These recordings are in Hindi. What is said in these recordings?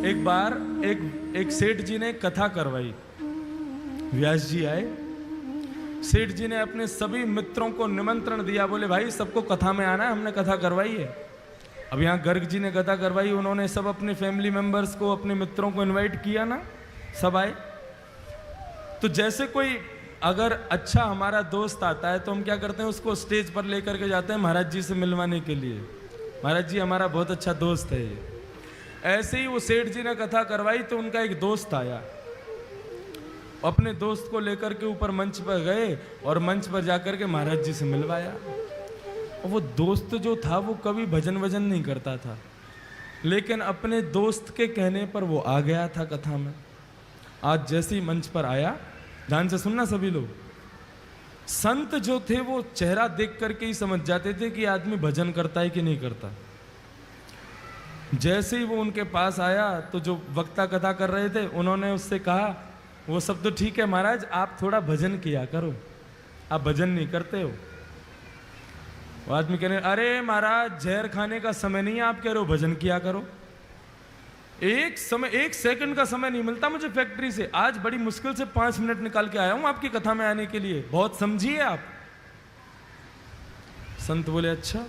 एक बार एक सेठ जी ने कथा करवाई। व्यास जी आए, सेठ जी ने अपने सभी मित्रों को निमंत्रण दिया, बोले भाई सबको कथा में आना है, हमने कथा करवाई है। अब यहाँ गर्ग जी ने कथा करवाई, उन्होंने सब अपने फैमिली मेंबर्स को, अपने मित्रों को इनवाइट किया ना, सब आए। तो जैसे कोई अगर अच्छा हमारा दोस्त आता है तो हम क्या करते हैं, उसको स्टेज पर लेकर के जाते हैं महाराज जी से मिलवाने के लिए, महाराज जी हमारा बहुत अच्छा दोस्त है ये। ऐसे ही वो सेठ जी ने कथा करवाई तो उनका एक दोस्त आया, अपने दोस्त को लेकर के ऊपर मंच पर गए और मंच पर जाकर के महाराज जी से मिलवाया। और वो दोस्त जो था वो कभी भजन वजन नहीं करता था, लेकिन अपने दोस्त के कहने पर वो आ गया था कथा में। आज जैसे ही मंच पर आया, ध्यान से सुनना सभी लोग, संत जो थे वो चेहरा देख करके ही समझ जाते थे कि आदमी भजन करता है कि नहीं करता। जैसे ही वो उनके पास आया तो जो वक्ता कथा कर रहे थे उन्होंने उससे कहा, वो सब तो ठीक है महाराज, आप थोड़ा भजन किया करो, आप भजन नहीं करते हो। वो आदमी कहने, अरे महाराज जहर खाने का समय नहीं है, आप कह रहे हो भजन किया करो। एक सेकंड का समय नहीं मिलता मुझे फैक्ट्री से, आज बड़ी मुश्किल से 5 मिनट निकाल के आया हूं आपकी कथा में आने के लिए, बहुत समझिए आप। संत बोले, अच्छा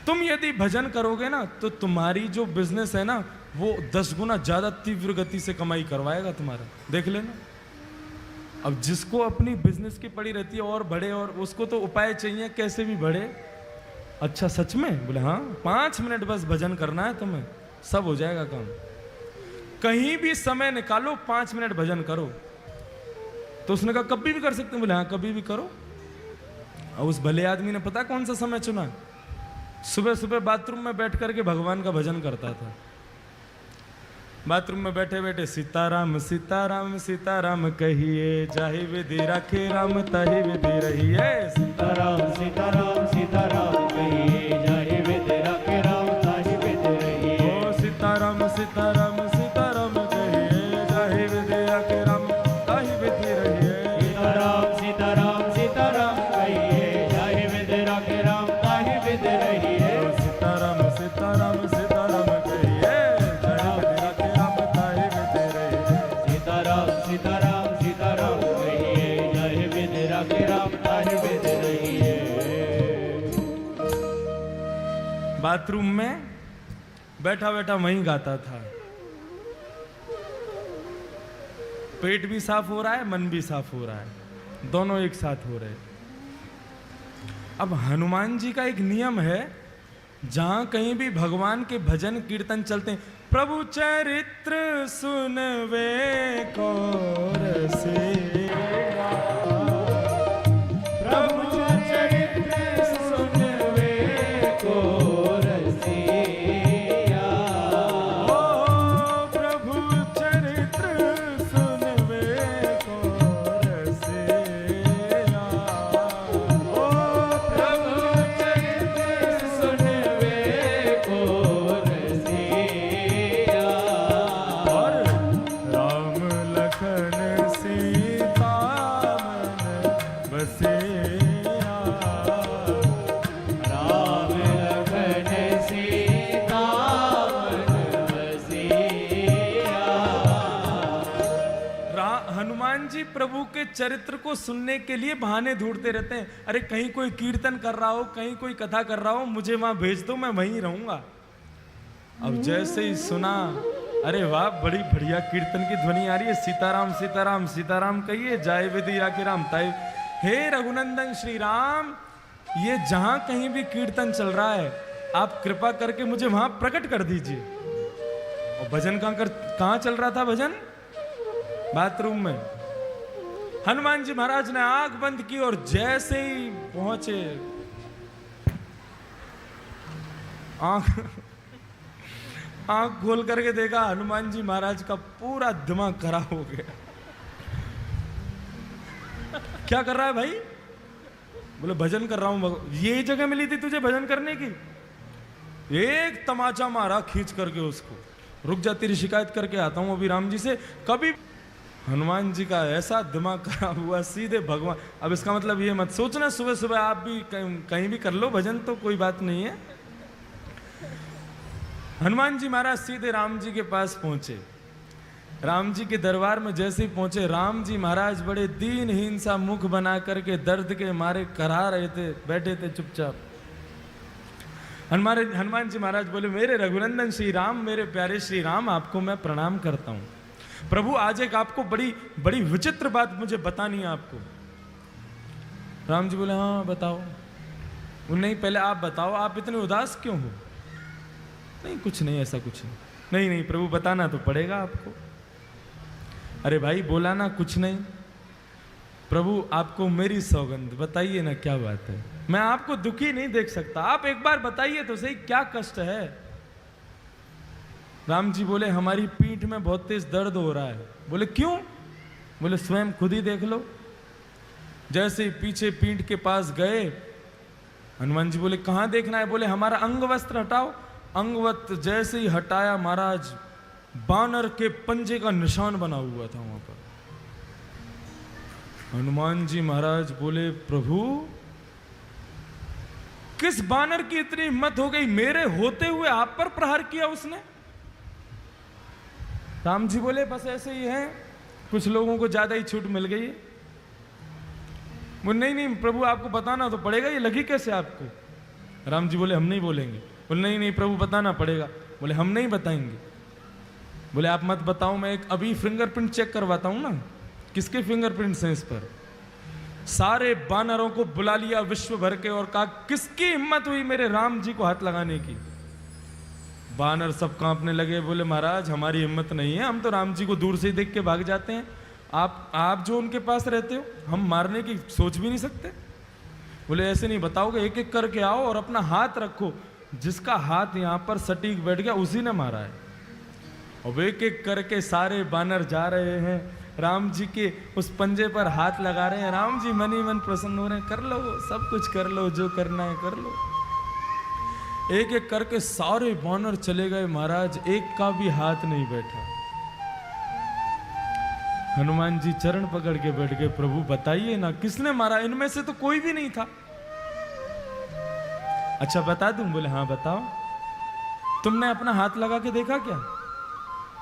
तुम यदि भजन करोगे ना तो तुम्हारी जो बिजनेस है ना वो 10 गुना ज्यादा तीव्र गति से कमाई करवाएगा तुम्हारा, देख लेना। अब जिसको अपनी बिजनेस की पड़ी रहती है और बढ़े, और उसको तो उपाय चाहिए कैसे भी बढ़े। अच्छा सच में? बोले हाँ, 5 मिनट बस भजन करना है तुम्हें, सब हो जाएगा काम। कहीं भी समय निकालो, 5 मिनट भजन करो। तो उसने कहा कभी भी कर सकते हैं? बोले हाँ कभी भी करो। और उस भले आदमी ने पता कौन सा समय चुना? सुबह सुबह बाथरूम में बैठ करके भगवान का भजन करता था। बाथरूम में बैठे बैठे सीताराम सीताराम सीताराम कहिए, जाहि विधि राखे राम ताहि विधि रहिए। सीताराम सीताराम सीताराम कहिए, जाहि विधि राखे राम ताहि विधि रहिए। ओ सीताराम सीताराम सीताराम कहिए, जाहि विधि राखे राम ताहि विधि रहिए। सीताराम सीताराम सीताराम कहिए, जाहि विधि राखे राम ताहि विधि रहिए। सीताराम सीताराम सीताराम कहिए, जाहि विधि राखे राम ताहि विधि रहिए। सीताराम सीताराम सीताराम कहिए, जाहि विधि राखे राम ताहि विधि रहिए। बाथरूम में बैठा बैठा वहीं गाता था। पेट भी साफ हो रहा है, मन भी साफ हो रहा है, दोनों एक साथ हो रहे। अब हनुमान जी का एक नियम है, जहां कहीं भी भगवान के भजन कीर्तन चलते हैं, प्रभु चरित्र सुनवे को रसिया, प्रभु चरित्र सुनवे को रसिया। ओ प्रभु चरित्र सुनवे को रसिया। ओ प्रभु चरित्र सुनवे को रसिया। और राम लखन सीता मन बसिया। राम लखन सीता मन बसिया। हनुमान जी प्रभु के चरित्र को सुनने के लिए बहाने ढूंढते रहते हैं। अरे कहीं कोई कीर्तन कर रहा हो, कहीं कोई कथा कर रहा हो, मुझे वहां भेज दो, मैं वहीं रहूंगा। अब जैसे ही सुना, अरे वाह बड़ी बढ़िया कीर्तन की ध्वनि आ रही है, सीताराम सीताराम सीताराम कहिए, जाय विधि राखे राम ताहि। हे रघुनंदन श्री राम, ये जहां कहीं भी कीर्तन चल रहा है आप कृपा करके मुझे वहां प्रकट कर दीजिए। और भजन कहां चल रहा था? भजन बाथरूम में। हनुमान जी महाराज ने आंख बंद की और जैसे ही पहुंचे, आंख खोल करके देखा, हनुमान जी महाराज का पूरा दिमाग खराब हो गया। क्या कर रहा है भाई? बोले भजन कर रहा हूं। ये जगह मिली थी तुझे भजन करने की? एक तमाचा मारा खींच करके उसको, रुक जा तेरी शिकायत करके आता हूं अभी राम जी से। कभी हनुमान जी का ऐसा दिमाग खराब हुआ, सीधे भगवान। अब इसका मतलब ये मत सोचना सुबह सुबह आप भी कहीं भी कर लो भजन, तो कोई बात नहीं है। हनुमान जी महाराज सीधे राम जी के पास पहुंचे। राम जी के दरबार में जैसे ही पहुंचे, राम जी महाराज बड़े दीनहीन सा मुख बना करके दर्द के मारे करा रहे थे, बैठे थे चुपचाप। हनुमान जी महाराज बोले, मेरे रघुनंदन श्री राम, मेरे प्यारे श्री राम, आपको मैं प्रणाम करता हूं। प्रभु आज एक आपको बड़ी बड़ी विचित्र बात मुझे बतानी है आपको। राम जी बोले, हाँ बताओ। नहीं पहले आप बताओ, आप इतने उदास क्यों हो? नहीं कुछ नहीं, ऐसा कुछ नहीं। नहीं नहीं प्रभु बताना तो पड़ेगा आपको। अरे भाई बोला ना कुछ नहीं। प्रभु आपको मेरी सौगंध, बताइए ना क्या बात है। मैं आपको दुखी नहीं देख सकता, आप एक बार बताइए तो सही क्या कष्ट है। राम जी बोले, हमारी पीठ में बहुत तेज दर्द हो रहा है। बोले क्यों? बोले स्वयं खुद ही देख लो। जैसे ही पीछे पीठ के पास गए, हनुमान जी बोले कहां देखना है? बोले हमारा अंग वस्त्र हटाओ। अंगवत जैसे ही हटाया महाराज, बानर के पंजे का निशान बना हुआ था वहां पर। हनुमान जी महाराज बोले, प्रभु किस बानर की इतनी हिम्मत हो गई, मेरे होते हुए आप पर प्रहार किया उसने? राम जी बोले, बस ऐसे ही है, कुछ लोगों को ज्यादा ही छूट मिल गई है। बोले नहीं नहीं प्रभु आपको बताना तो पड़ेगा, ये लगी कैसे आपको? राम जी बोले, हम नहीं बोलेंगे। बोले नहीं नहीं प्रभु बताना पड़ेगा। बोले हम नहीं बताएंगे। बोले आप मत बताओ, मैं एक अभी फिंगरप्रिंट चेक करवाता हूं ना। किसके फिंगरप्रिंट्स हैं इस पर? सारे बानरों को बुला लिया विश्व भर के और कहा किसकी हिम्मत हुई मेरे राम जी को हाथ लगाने की? बानर सब कांपने लगे। बोले महाराज हमारी हिम्मत नहीं है, हम तो राम जी को दूर से ही देख के भाग जाते हैं। आप जो उनके पास रहते हो, हम मारने की सोच भी नहीं सकते। बोले ऐसे नहीं बताओगे, एक एक करके आओ और अपना हाथ रखो। जिसका हाथ यहां पर सटीक बैठ गया उसी ने मारा है। और एक एक करके सारे बानर जा रहे हैं, राम जी के उस पंजे पर हाथ लगा रहे हैं। राम जी मन ही मन प्रसन्न हो रहे हैं, कर लो सब कुछ कर लो, जो करना है कर लो। एक एक करके सारे बानर चले गए महाराज, एक का भी हाथ नहीं बैठा। हनुमान जी चरण पकड़ के बैठ गए, प्रभु बताइए ना किसने मारा? इनमें से तो कोई भी नहीं था। अच्छा बता दूं? बोले हाँ बताओ। तुमने अपना हाथ लगा के देखा क्या?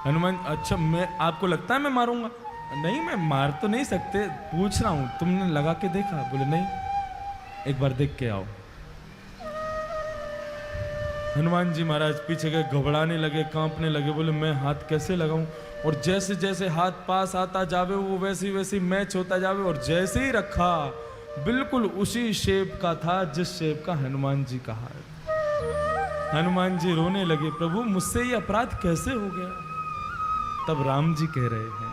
हनुमान, अच्छा मैं आपको लगता है मैं मारूंगा? नहीं मैं मार तो नहीं सकते, पूछ रहा हूं तुमने लगा के देखा? बोले नहीं, एक बार देख के आओ। हनुमान जी महाराज पीछे गए, घबराने लगे, कांपने लगे। बोले मैं हाथ कैसे लगाऊं? और जैसे जैसे हाथ पास आता जावे वो वैसे वैसे मैच होता जावे। और जैसे ही रखा बिल्कुल उसी शेप का था जिस शेप का हनुमान जी का हाथ। हनुमान जी रोने लगे, प्रभु मुझसे ये अपराध कैसे हो गया? तब राम जी कह रहे हैं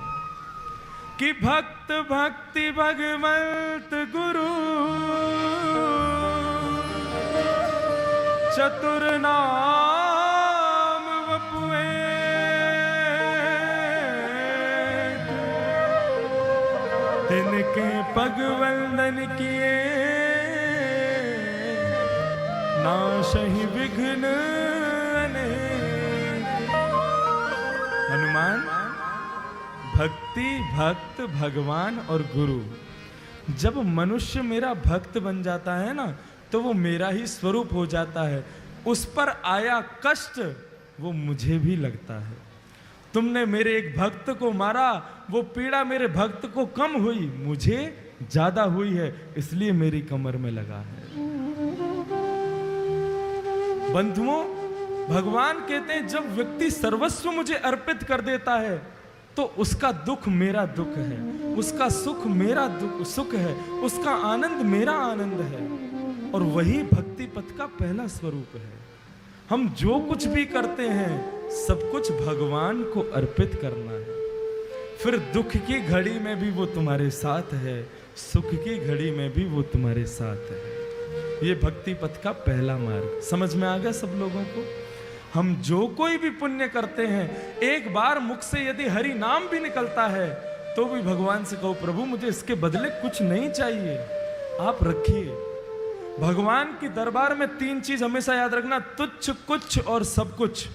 कि भक्त भक्ति भगवंत गुरु चतुर नाम वपुए, तिनके पग वंदन किए, नाशहि विघ्न अनेक। हनुमान, भक्ति, भक्त, भगवान और गुरु, जब मनुष्य मेरा भक्त बन जाता है ना तो वो मेरा ही स्वरूप हो जाता है। उस पर आया कष्ट वो मुझे भी लगता है। तुमने मेरे एक भक्त को मारा, वो पीड़ा मेरे भक्त को कम हुई, मुझे ज्यादा हुई है, इसलिए मेरी कमर में लगा है। बंधुओं, भगवान कहते हैं जब व्यक्ति सर्वस्व मुझे अर्पित कर देता है तो उसका दुख मेरा दुख है, उसका सुख मेरा सुख है, उसका आनंद मेरा आनंद है। और वही भक्ति पथ का पहला स्वरूप है। हम जो कुछ भी करते हैं सब कुछ भगवान को अर्पित करना है। फिर दुख की घड़ी में भी वो तुम्हारे साथ है, सुख की घड़ी में भी वो तुम्हारे साथ है। ये भक्ति पथ का पहला मार्ग समझ में आ गया सब लोगों को? हम जो कोई भी पुण्य करते हैं, एक बार मुख से यदि हरि नाम भी निकलता है तो भी भगवान से कहो प्रभु मुझे इसके बदले कुछ नहीं चाहिए, आप रखिए। भगवान की दरबार में तीन चीज हमेशा याद रखना, तुच्छ, कुछ और सब कुछ।